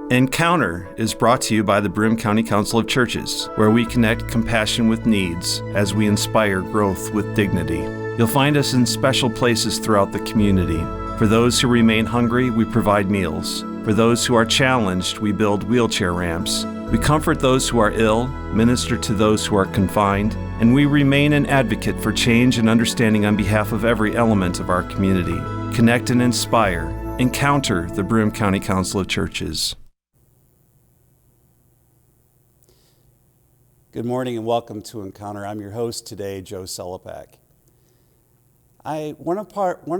Encounter is brought to you by the Broome County Council of Churches, where we connect compassion with needs as we inspire growth with dignity. You'll find us in special places throughout the community. For those who remain hungry, we provide meals. For those who are challenged, we build wheelchair ramps. We comfort those who are ill, minister to those who are confined, and we remain an advocate for change and understanding on behalf of every element of our community. Connect and inspire. Encounter the Broome County Council of Churches. Good morning and welcome to Encounter. I'm your host today, Joe Sellepack. One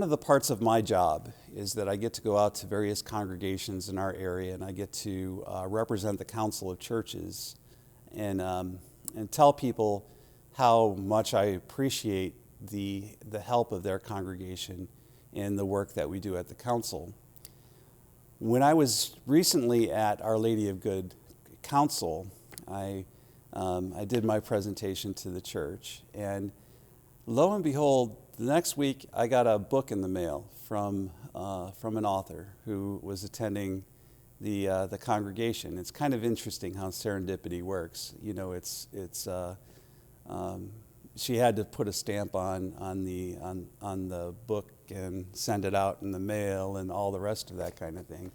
of the parts of my job is that I get to go out to various congregations in our area, and I get to represent the Council of Churches and tell people how much I appreciate the help of their congregation in the work that we do at the council. When I was recently at Our Lady of Good Council, I did my presentation to the church, and lo and behold, the next week I got a book in the mail from an author who was attending the congregation. It's kind of interesting how serendipity works. You know, she had to put a stamp on the book and send it out in the mail and all the rest of that kind of thing.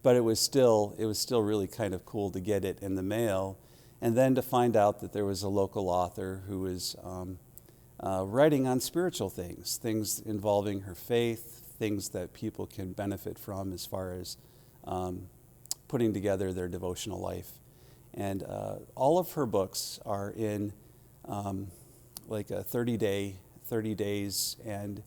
But it was still really kind of cool to get it in the mail. And then to find out that there was a local author who was writing on spiritual things involving her faith, things that people can benefit from as far as putting together their devotional life. And all of her books are in like a 30 days and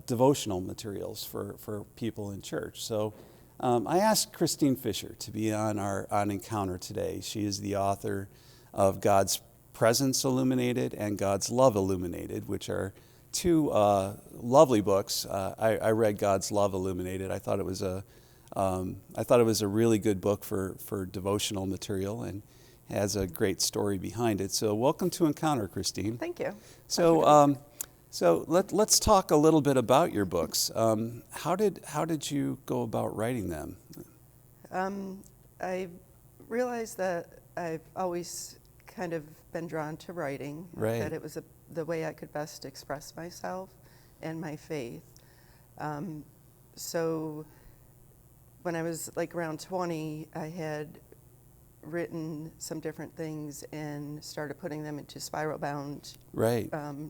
devotional materials for people in church. So I asked Christine Fisher to be on Encounter today. She is the author of God's Presence Illuminated and God's Love Illuminated, which are two lovely books. I read God's Love Illuminated. I thought it was a really good book for devotional material and has a great story behind it. So welcome to Encounter, Christine. Thank you. So let's talk a little bit about your books. How did you go about writing them? I realized that I've always kind of been drawn to writing. Right. That it was the way I could best express myself and my faith. So when I was like around 20, I had written some different things and started putting them into spiral bound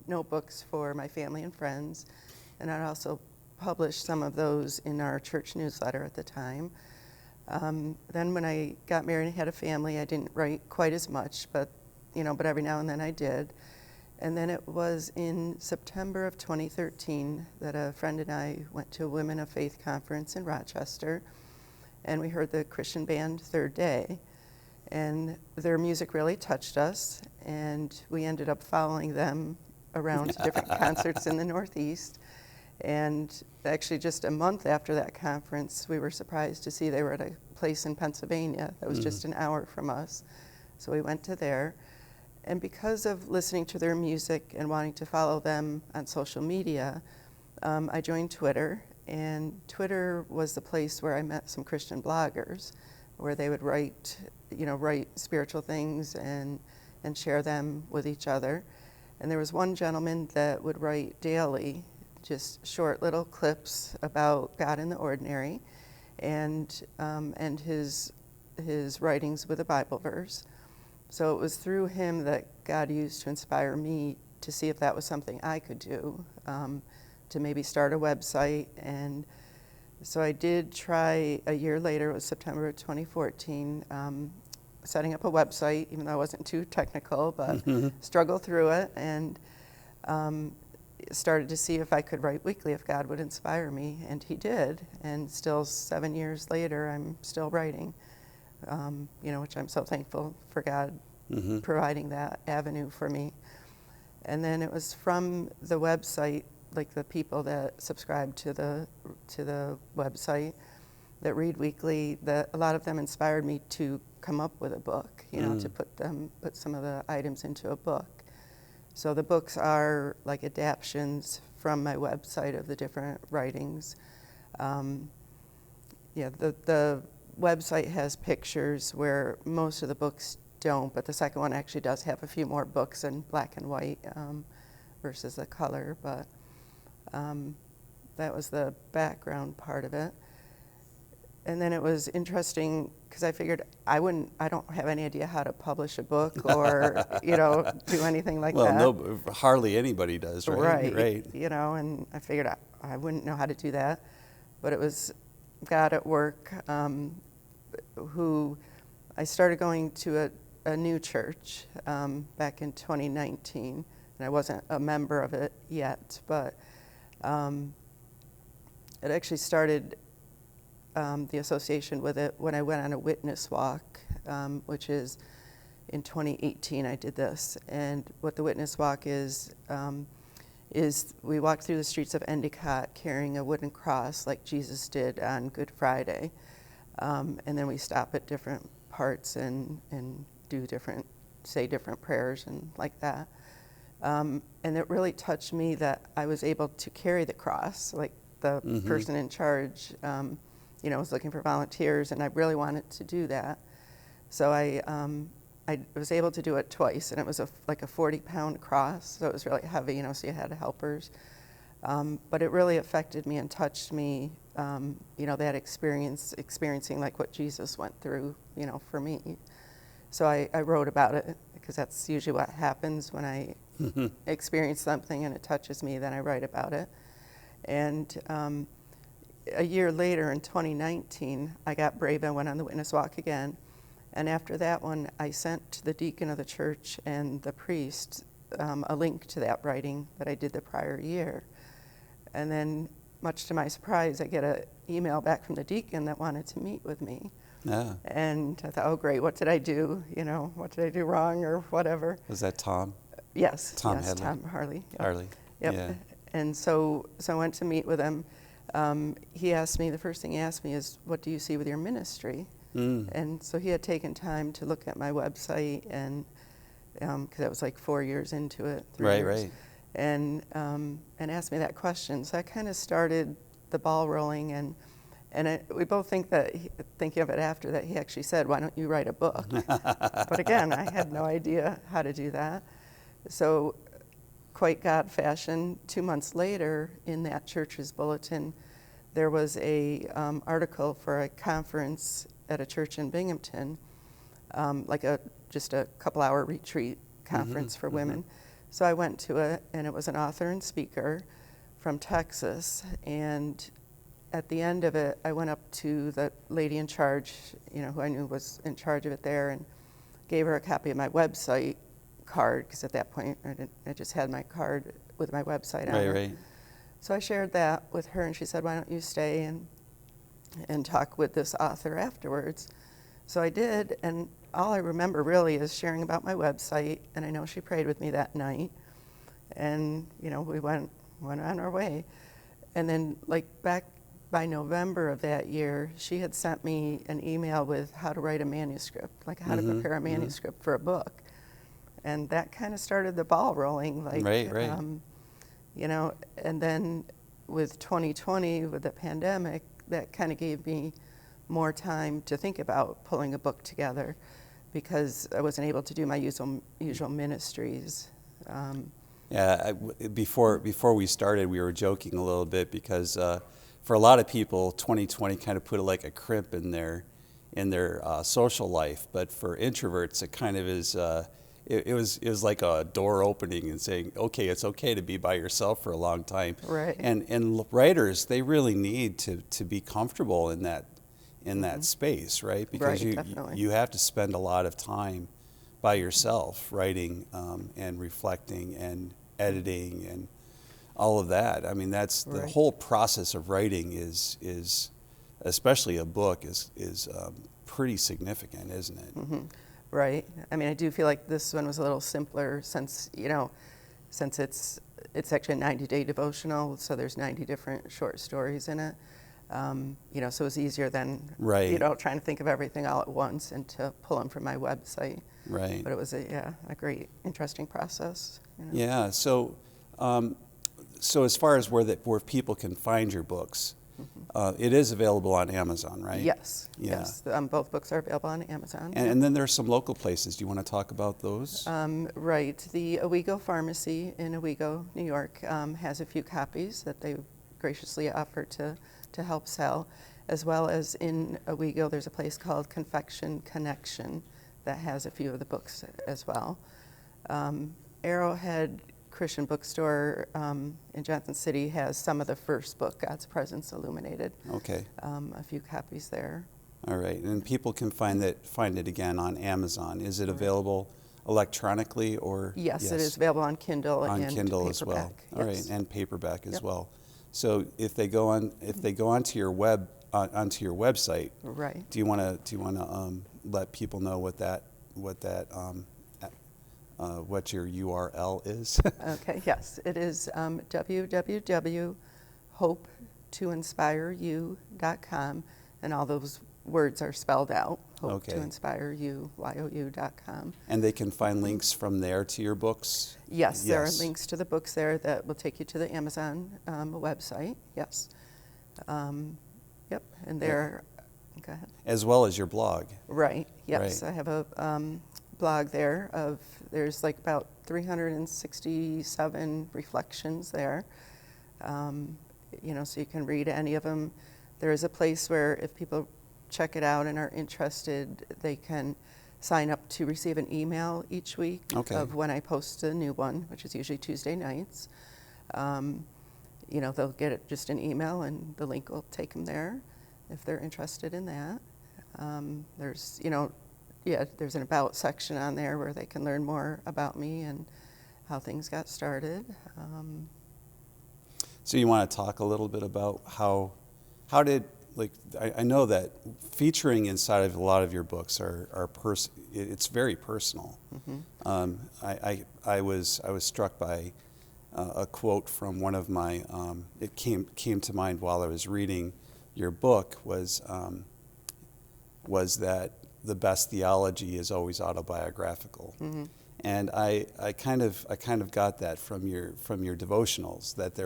notebooks for my family and friends. And I also published some of those in our church newsletter at the time. Then when I got married and had a family, I didn't write quite as much, but every now and then I did. And then it was in September of 2013 that a friend and I went to a Women of Faith conference in Rochester, and we heard the Christian band Third Day. And their music really touched us, and we ended up following them around to different concerts in the Northeast. And actually just a month after that conference, we were surprised to see they were at a place in Pennsylvania that was just an hour from us. So we went to there. And because of listening to their music and wanting to follow them on social media, I joined Twitter. And Twitter was the place where I met some Christian bloggers, where they would write spiritual things and share them with each other. And there was one gentleman that would write daily, just short little clips about God in the ordinary, and his writings with a Bible verse. So it was through him that God used to inspire me to see if that was something I could do, to maybe start a website. And so I did try a year later, it was September of 2014, setting up a website, even though I wasn't too technical, but struggled through it and started to see if I could write weekly, if God would inspire me, and he did. And still 7 years later, I'm still writing, which I'm so thankful for God providing that avenue for me. And then it was from the website, like the people that subscribe to the website that read weekly, that a lot of them inspired me to come up with a book, to put some of the items into a book. So the books are like adaptions from my website of the different writings. yeah, the website has pictures where most of the books don't, but the second one actually does have a few more books in black and white versus the color, but that was the background part of it. And then it was interesting because I figured I don't have any idea how to publish a book or, do anything like that. Well, no, hardly anybody does, right? Right. And I figured I wouldn't know how to do that. But it was God at work who I started going to a new church back in 2019. And I wasn't a member of it yet, but it actually started the association with it when I went on a witness walk, which is in 2018 I did this. And what the witness walk is we walked through the streets of Endicott carrying a wooden cross like Jesus did on Good Friday. And then we stop at different parts and say different prayers and like that. And it really touched me that I was able to carry the cross, like the person in charge was looking for volunteers, and I really wanted to do that. So I was able to do it twice, and it was like a 40-pound cross, so it was really heavy, so you had helpers. But it really affected me and touched me, that experiencing like what Jesus went through, for me. So I wrote about it, because that's usually what happens when I experience something and it touches me, then I write about it. And a year later, in 2019, I got brave and went on the witness walk again. And after that one, I sent to the deacon of the church and the priest a link to that writing that I did the prior year. And then, much to my surprise, I get an email back from the deacon that wanted to meet with me. Yeah. And I thought, oh, great, what did I do? What did I do wrong or whatever? Was that Tom? Yes. Tom Harley. Yep. Harley. Yep. Yeah. And so I went to meet with him. The first thing he asked me is, what do you see with your ministry? And so he had taken time to look at my website, and because I was like 4 years into it, 3 years. Right. And asked me that question. So that kind of started the ball rolling, and we both thinking of it after that, he actually said, why don't you write a book? But again, I had no idea how to do that. So quite God fashion, 2 months later, in that church's bulletin, there was a article for a conference at a church in Binghamton, just a couple-hour retreat conference for women. So I went to it, and it was an author and speaker from Texas. And at the end of it, I went up to the lady in charge, who I knew was in charge of it there, and gave her a copy of my website card, because at that point I just had my card with my website on it. Right. So I shared that with her, and she said, why don't you stay and talk with this author afterwards? So I did, and all I remember really is sharing about my website, and I know she prayed with me that night, and we went on our way. And then back by November of that year, she had sent me an email with how to write a manuscript, like how to prepare a manuscript for a book. And that kind of started the ball rolling. Right. And then with 2020, with the pandemic, that kind of gave me more time to think about pulling a book together, because I wasn't able to do my usual ministries. Before we started, we were joking a little bit, because for a lot of people, 2020 kind of put like a crimp in their social life. But for introverts, it kind of is. It was like a door opening and saying, okay, it's okay to be by yourself for a long time. Right. And writers, they really need to be comfortable in that space, right? Because you have to spend a lot of time by yourself writing and reflecting and editing and all of that. I mean, that's the whole process of writing is especially a book is pretty significant, isn't it? Mm-hmm. Right. I mean, I do feel like this one was a little simpler since it's actually a 90-day devotional, so there's 90 different short stories in it. So it was easier than trying to think of everything all at once and to pull them from my website. Right. But it was a great, interesting process. Yeah. So as far as where people can find your books, It is available on Amazon, right? Yes. Yeah. Yes. Both books are available on Amazon. And then there's some local places. Do you want to talk about those? Right. The Owego Pharmacy in Owego, New York, has a few copies that they graciously offer to help sell, as well as in Owego there's a place called Confection Connection that has a few of the books as well. Arrowhead Christian Bookstore in Johnson City has some of the first book, God's Presence Illuminated. Okay. A few copies there. All right, and people can find it again on Amazon. Is it available electronically or? Yes, it is available on Kindle and Kindle as well. Yes. All right, and paperback as well. So if they go onto your website, right? Do you want to let people know what your URL is? Okay. Yes, it is www.hopetoinspireyou.com, and all those words are spelled out. hopetoinspireyou.com. And they can find links from there to your books? Yes, there are links to the books there that will take you to the Amazon website. Yes. Yep. And there, go ahead. As well as your blog. Right. Yes. Right. I have a blog there there's like about 367 reflections there. So you can read any of them. There is a place where if people check it out and are interested, they can sign up to receive an email each week of when I post a new one, which is usually Tuesday nights. They'll get just an email and the link will take them there if they're interested in that. There's an about section on there where they can learn more about me and how things got started. So you want to talk a little bit about how did, I know that featuring inside of a lot of your books it's very personal. Mm-hmm. I was struck by a quote from one of my, it came to mind while I was reading your book was that the best theology is always autobiographical. Mm-hmm. And I kind of got that from your devotionals, that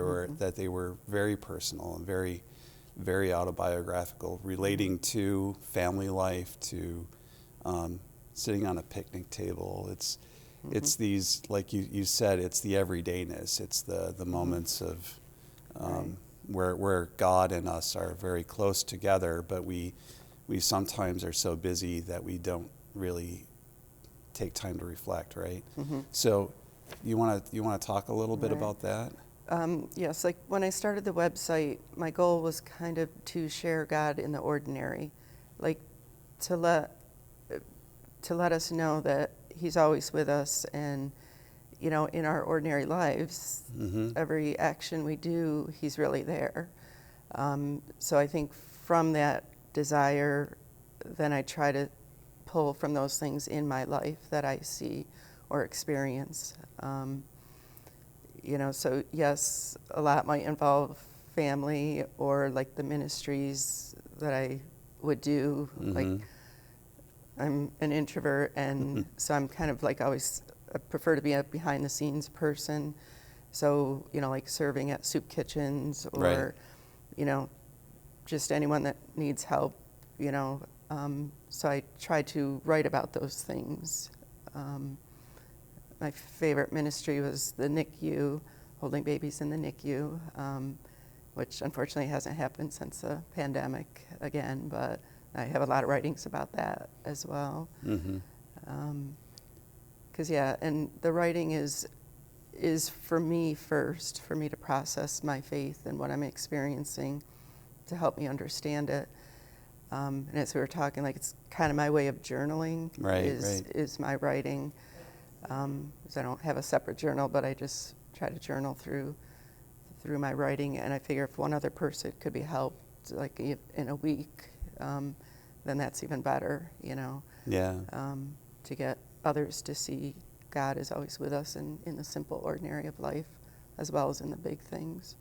they were very personal and very, very autobiographical, relating to family life, to sitting on a picnic table. It's these, like you said, it's the everydayness. It's the moments of where God and us are very close together, but we sometimes are so busy that we don't really take time to reflect, right? Mm-hmm. So you want to talk a little bit about that? Yes, like when I started the website, my goal was kind of to share God in the ordinary, like to let us know that He's always with us, and in our ordinary lives, mm-hmm. every action we do, He's really there. So I think from that desire, then I try to pull from those things in my life that I see or experience. So yes, a lot might involve family or like the ministries that I would do. Mm-hmm. Like I'm an introvert, and mm-hmm. so I'm kind of like always, I prefer to be a behind the scenes person. So, like serving at soup kitchens or, just anyone that needs help, so I try to write about those things. My favorite ministry was the NICU, holding babies in the NICU, which unfortunately hasn't happened since the pandemic again, but I have a lot of writings about that as well. Mm-hmm. And the writing is for me first, for me to process my faith and what I'm experiencing, to help me understand it. And as we were talking, like it's kind of my way of journaling. Is my writing. So I don't have a separate journal, but I just try to journal through my writing. And I figure if one other person could be helped, like in a week, then that's even better, Yeah. To get others to see God is always with us in the simple, ordinary of life, as well as in the big things.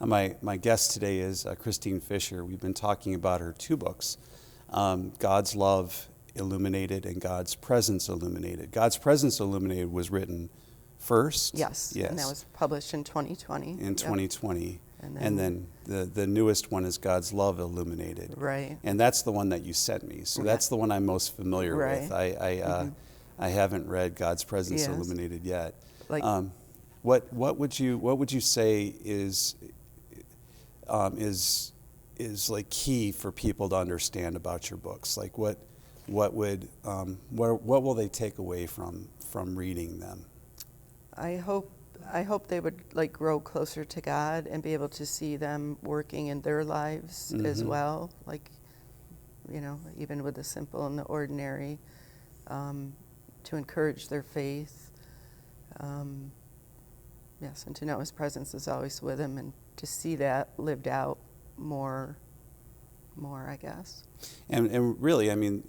My guest today is Christine Fisher. We've been talking about her two books, God's Love Illuminated and God's Presence Illuminated. God's Presence Illuminated was written first. Yes. And that was published in 2020. In 2020. And then the newest one is God's Love Illuminated. Right. And that's the one that you sent me. So that's the one I'm most familiar with. I haven't read God's Presence Illuminated yet. Like, what would you say is like key for people to understand about your books? Like what will they take away from reading them? I hope they would like grow closer to God and be able to see them working in their lives as well. Like, even with the simple and the ordinary, to encourage their faith. Yes, and to know His presence is always with them, and to see that lived out more, I guess. And really, I mean,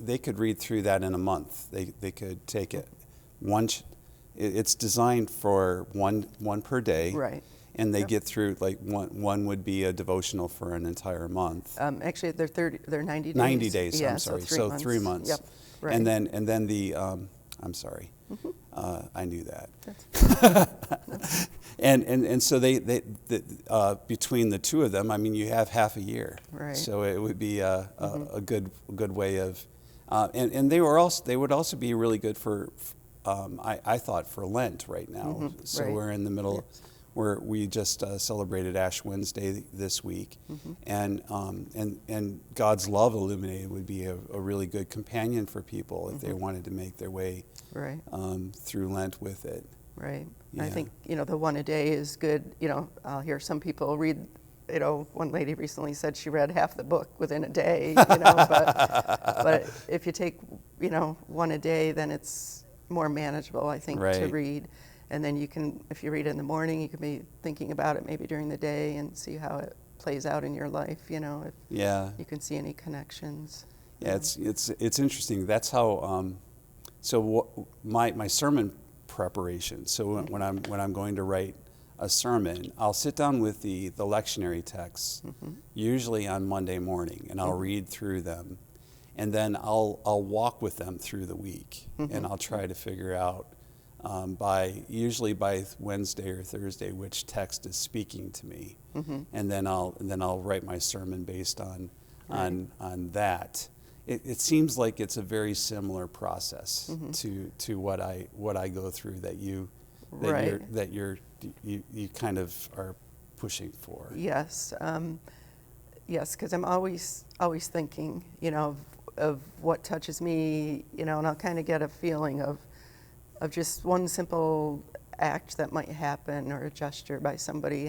they could read through that in a month. They could take it it's designed for one per day. Right. And they get through, like, one would be a devotional for an entire month. Actually, they're 90 days. 90 days, yeah, I'm sorry. So 3 months. Yep. Right. And then the, I'm sorry. I knew that. And so they between the two of them, I mean, you have half a year. Right. So it would be a good way of, and they would also be really good for, I thought, for Lent right now. So we're in the middle. Yes. We just celebrated Ash Wednesday this week, and God's Love Illuminated would be a really good companion for people if they wanted to make their way through Lent with it. Right. Yeah. I think the one a day is good. I'll hear some people read. One lady recently said she read half the book within a day. But if you take one a day, then it's more manageable, I think, to read. And then you can, if you read it in the morning, you can be thinking about it maybe during the day and see how it plays out in your life, if you can see any connections. Yeah, it's interesting. That's how, my sermon preparation, so when I'm going to write a sermon, I'll sit down with the lectionary texts, usually on Monday morning, and I'll read through them. And then I'll walk with them through the week, and I'll try to figure out, usually by Wednesday or Thursday, which text is speaking to me, and then I'll write my sermon based on that. It seems like it's a very similar process to what I go through that you kind of are pushing for. Yes, yes, because I'm always thinking, of what touches me, and I'll kind of get a feeling of just one simple act that might happen or a gesture by somebody,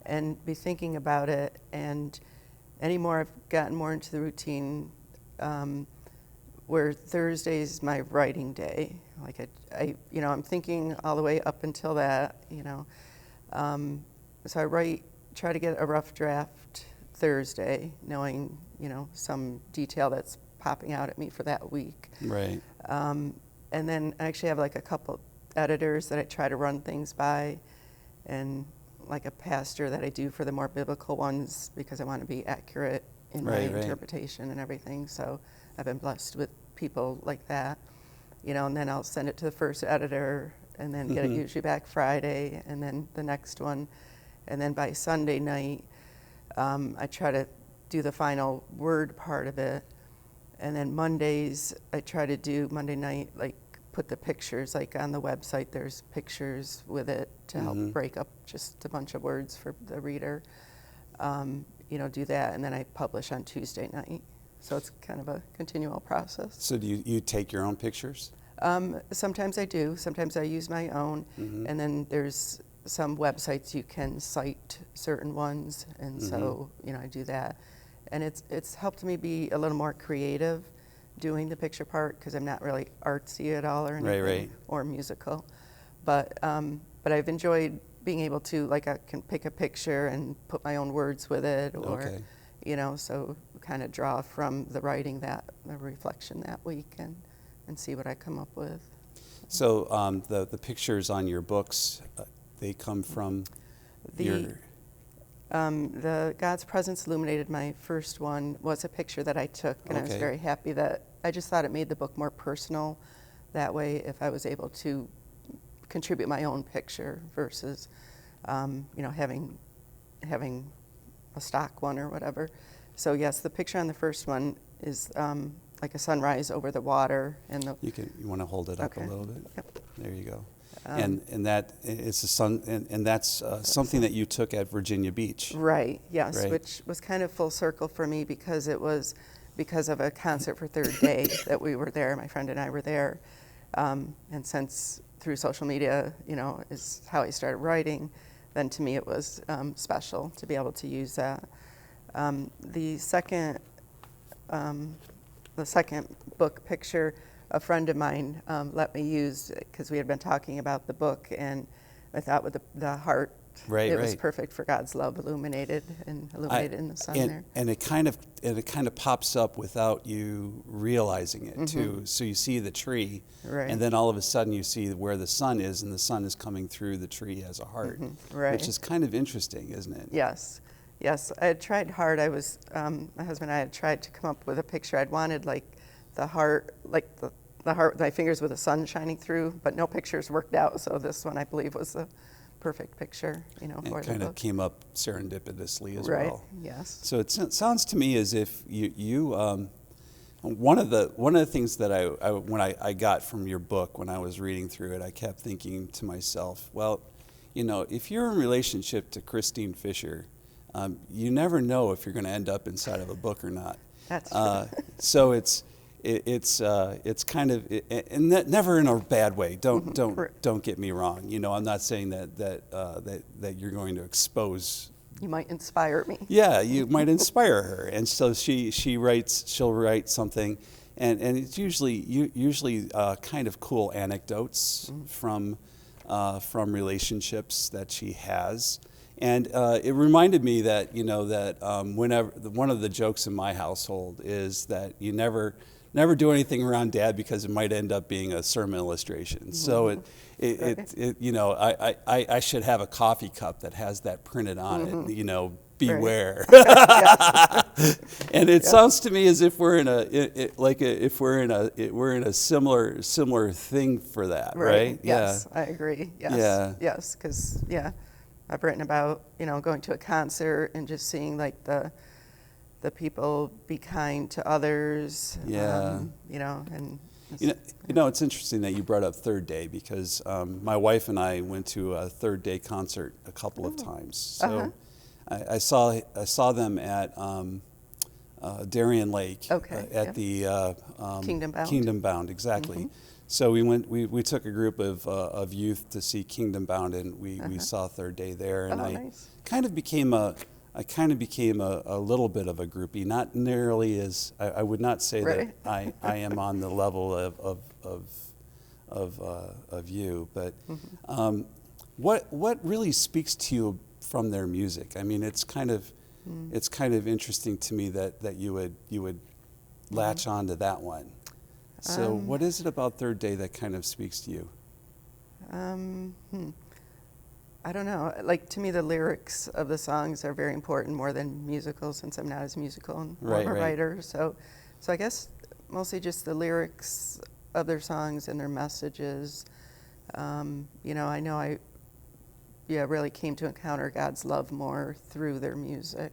and be thinking about it. And anymore, I've gotten more into the routine where Thursday's my writing day. Like I'm thinking all the way up until that, So I try to get a rough draft Thursday, knowing, some detail that's popping out at me for that week. Right. And then I actually have like a couple editors that I try to run things by, and like a pastor that I do for the more biblical ones, because I want to be accurate in my interpretation and everything. So I've been blessed with people like that, and then I'll send it to the first editor and then get it usually back Friday, and then the next one. And then by Sunday night, I try to do the final word part of it. And then Mondays, I try to do Monday night, like put the pictures, like on the website, there's pictures with it to help break up just a bunch of words for the reader. Do that, and then I publish on Tuesday night. So it's kind of a continual process. So do you take your own pictures? Sometimes I do. Sometimes I use my own. And then there's some websites you can cite certain ones, and so I do that. And it's helped me be a little more creative doing the picture part, because I'm not really artsy at all or anything, or musical. But I've enjoyed being able to, like, I can pick a picture and put my own words with it, or so kind of draw from the writing the reflection that week, and see what I come up with. So the pictures on your books, they come from the God's Presence Illuminated, my first one, was a picture that I took, and I was very happy that I just thought it made the book more personal that way, if I was able to contribute my own picture versus having having a stock one or whatever. So yes, the picture on the first one is like a sunrise over the water, and the. You want to hold it up a little bit? Yep. There you go. And that it's a sun, and that's something that you took at Virginia Beach. Right. Yes, right. Which was kind of full circle for me because it was because of a concert for Third Day that we were there. My friend and I were there, and since through social media, is how I started writing, then to me it was special to be able to use that. The second book picture, a friend of mine let me use because we had been talking about the book, and I thought with the heart, it was perfect for God's love illuminated in the sun there. And it kind of pops up without you realizing it too. So you see the tree, and then all of a sudden you see where the sun is, and the sun is coming through the tree as a heart, which is kind of interesting, isn't it? Yes. I had tried hard. I was my husband and I had tried to come up with a picture. I'd wanted like the heart, like the heart with my fingers with the sun shining through, but no pictures worked out. So this one, I believe, was the perfect picture, for the book. It kind of came up serendipitously as right. well. Yes. So it sounds to me as if you one of the things that I got from your book when I was reading through it, I kept thinking to myself, well, if you're in relationship to Christine Fisher, you never know if you're going to end up inside of a book or not. That's true. So it's kind of, and never in a bad way. Don't get me wrong. I'm not saying that you're going to expose. You might inspire me. Yeah, you might inspire her, and so she'll write something, and it's usually kind of cool anecdotes from relationships that she has. And it reminded me that whenever one of the jokes in my household is that you never do anything around Dad because it might end up being a sermon illustration. So I should have a coffee cup that has that printed on it. Beware. And it sounds to me as if we're in a similar thing for that, right? Yes, yeah. I agree. Yes. Yeah. Yes, because I've written about going to a concert and just seeing like the people be kind to others. Yeah. And it's interesting that you brought up Third Day because my wife and I went to a Third Day concert a couple of times. So I saw them at Darien Lake at the Kingdom Bound, exactly. So we took a group of youth to see Kingdom Bound, and we saw Third Day there, and nice. I kind of became a little bit of a groupie. Not nearly as I would not say that I am on the level of you, but what really speaks to you from their music? I mean, it's kind of interesting to me that you would latch on to that one. So what is it about Third Day that kind of speaks to you? I don't know. Like, to me, the lyrics of the songs are very important, more than musical, since I'm not as musical and more of a writer. So I guess mostly just the lyrics of their songs and their messages. I know I really came to encounter God's love more through their music.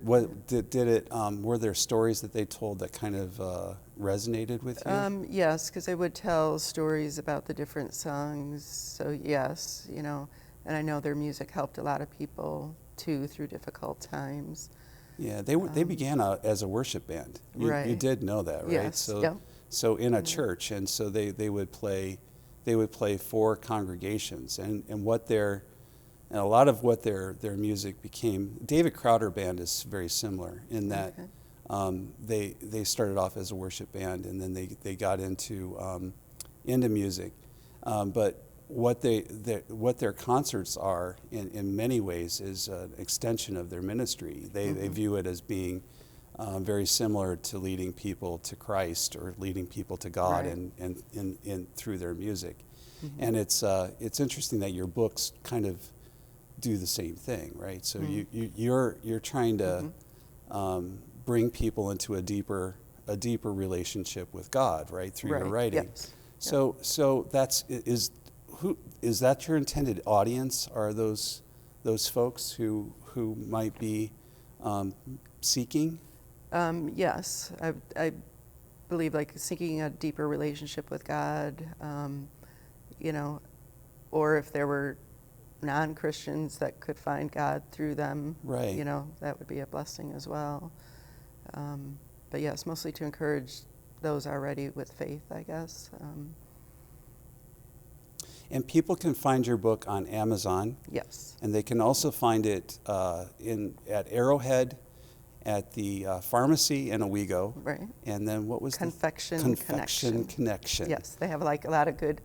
Were there stories that they told that kind of resonated with you? Yes, because they would tell stories about the different songs. So yes, and I know their music helped a lot of people too through difficult times. Yeah, they began as a worship band. You did know that, right? Yes. So in a church, and so they would play for congregations, and a lot of what their music became. David Crowder Band is very similar in that they started off as a worship band, and then they got into music. But what their concerts are in many ways is an extension of their ministry. They view it as being very similar to leading people to Christ or leading people to God, and through their music. And it's interesting that your books kind of do the same thing, right? So you're trying to bring people into a deeper relationship with God, right, through your writing. Yes. So who is that your intended audience? Are those folks who might be seeking? Yes, I believe like seeking a deeper relationship with God, or if there were non-Christians that could find God through them, right. That would be a blessing as well. But yes, mostly to encourage those already with faith, I guess. And people can find your book on Amazon. Yes. And they can also find it at Arrowhead, at the pharmacy in Owego. Right. And then what was Confection Connection. Yes, they have like a lot of good,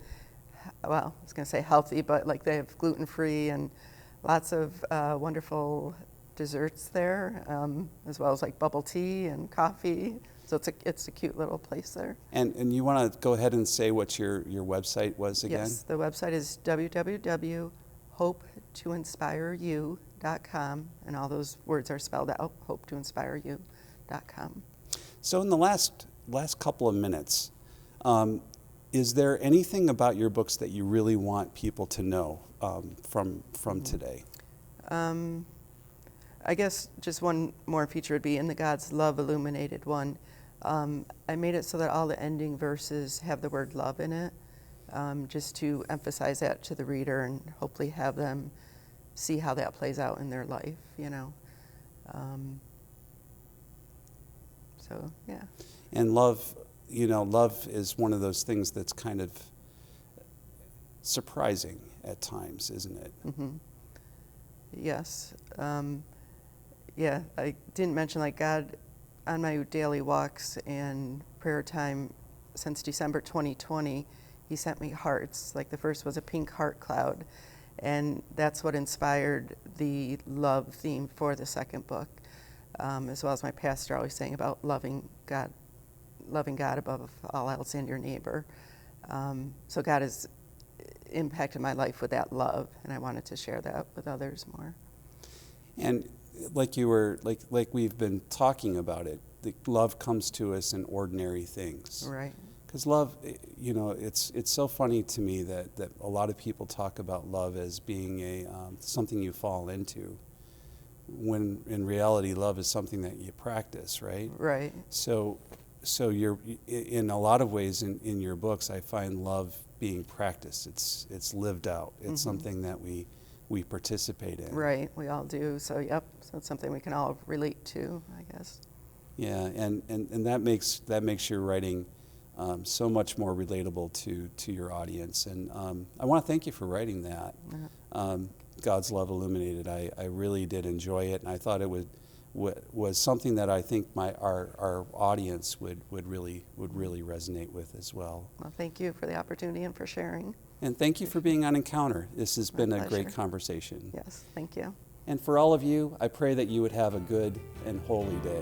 well, I was going to say healthy, but like they have gluten-free and lots of wonderful desserts there, as well as like bubble tea and coffee. So it's a cute little place there. And you want to go ahead and say what your website was again? Yes, the website is www.hopetoinspireyou.com, and all those words are spelled out, hopetoinspireyou.com. So in the last couple of minutes, is there anything about your books that you really want people to know from today? I guess just one more feature would be in the God's Love Illuminated one. I made it so that all the ending verses have the word love in it, just to emphasize that to the reader and hopefully have them see how that plays out in their life, So, yeah. And love is one of those things that's kind of surprising at times, isn't it? Mm-hmm. Yes. Yeah, I didn't mention like God on my daily walks and prayer time since December 2020, he sent me hearts. Like the first was a pink heart cloud, and that's what inspired the love theme for the second book, as well as my pastor always saying about loving God above all else and your neighbor. So God has impacted my life with that love, and I wanted to share that with others more. And like we've been talking about it, the love comes to us in ordinary things. Right. Because love, it's so funny to me that a lot of people talk about love as being something you fall into, when in reality love is something that you practice, right? Right. So you're in a lot of ways in your books, I find love being practiced. It's lived out. It's something that we participate in. Right, we all do. So yep, so it's something we can all relate to, I guess. Yeah, and that makes your writing so much more relatable to your audience. And I want to thank you for writing that. God's Love Illuminated. I really did enjoy it, and I thought it was something that I think our audience would really resonate with as well. Well, thank you for the opportunity and for sharing. And thank you for being on Encounter. This has been My a great pleasure. conversation. Yes, thank you. And for all of you, I pray that you would have a good and holy day.